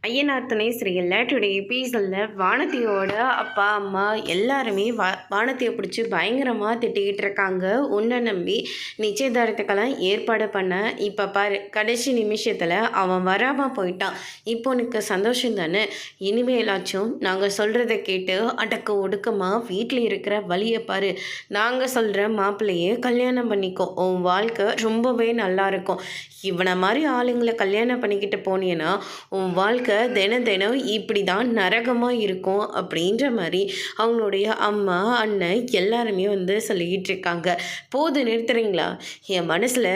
ஐயனார் துணை சீரியலில் டுடே எபிசோடில் வானதியோட அப்பா அம்மா எல்லாருமே வானதியை பிடிச்சி பயங்கரமாக திட்டிக்கிட்டு இருக்காங்க. உன்னை நம்பி நிச்சயதார்த்தக்கெல்லாம் ஏற்பாடு பண்ண இப்போ பாரு கடைசி நிமிஷத்தில் அவன் வராமல் போயிட்டான். இப்போ உனக்கு சந்தோஷம் தானே? இனிமேலாச்சும் நாங்கள் சொல்கிறத கேட்டு அடக்க ஒடுக்கமாக வீட்டில் இருக்கிற வழியை பாரு. நாங்கள் சொல்கிற மாப்பிள்ளையே கல்யாணம் பண்ணிக்கோ, உன் வாழ்க்கை ரொம்பவே நல்லாயிருக்கும். இவனை மாதிரி ஆளுங்களை கல்யாணம் பண்ணிக்கிட்டு போனீங்கன்னா உன் வாழ்க்கை தினம் தினம் இப்படி தான் நரகமாக இருக்கும் அப்படின்ற மாதிரி அவங்களுடைய அம்மா அண்ணன் எல்லாருமே சொல்லிக்கிட்டு இருக்காங்க. போது நிறுத்துறீங்களா? என் மனசில்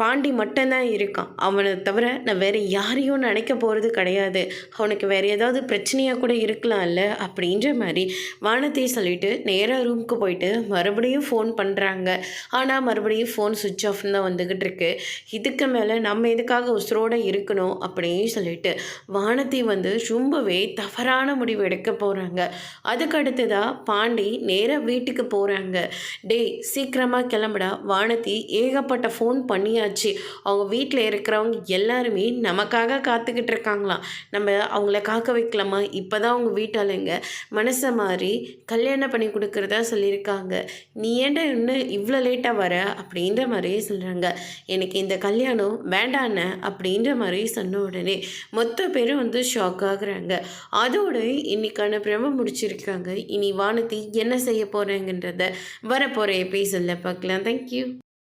பாண்டி மட்டும்தான் இருக்கான். அவனை தவிர நான் வேறு யாரையும் நினைக்க போகிறது கிடையாது. அவனுக்கு வேறு ஏதாவது பிரச்சனையாக கூட இருக்கலாம்ல அப்படின்ற மாதிரி வானத்தை சொல்லிவிட்டு நேராக ரூமுக்கு போயிட்டு மறுபடியும் ஃபோன் பண்ணுறாங்க. ஆனால் மறுபடியும் ஃபோன் சுவிட்ச் ஆஃப்னு தான் வந்துக்கிட்டு இருக்கு. இதுக்கு மேலே நம்ம எதுக்காக உசுரோடு இருக்கணும் அப்படின்னு சொல்லிட்டு வானத்தை ரொம்பவே தவறான முடிவு எடுக்க போகிறாங்க. அதுக்கு அடுத்ததாக பாண்டி நேராக வீட்டுக்கு போகிறாங்க. டே சீக்கிரமாக கிளம்புடா, வானதி ஏகப்பட்ட ஃபோன் பண்ணியா அவங்க வீட்டில் இருக்கிறவங்க எல்லாருமே நமக்காக காத்துக்கிட்டு இருக்காங்களாம். நம்ம அவங்கள காக்க வைக்கலாமா? இப்போ தான் அவங்க வீட்டாளுங்க மனசை மாதிரி கல்யாணம் பண்ணி கொடுக்குறதா சொல்லியிருக்காங்க. நீ ஏன்டா இன்னும் இவ்வளோ லேட்டாக வர அப்படின்ற மாதிரியே சொல்கிறாங்க. எனக்கு இந்த கல்யாணம் வேண்டாண்ண அப்படின்ற மாதிரி சொன்ன உடனே மொத்த பேரும் ஷாக் ஆகுறாங்க. அதோடு இன்னைக்கான பிரம முடிச்சிருக்காங்க. இனி வானதி என்ன செய்ய போகிறேங்கன்றத வரப்போகிற எபிசோடில் பார்க்கலாம். தேங்க்யூ.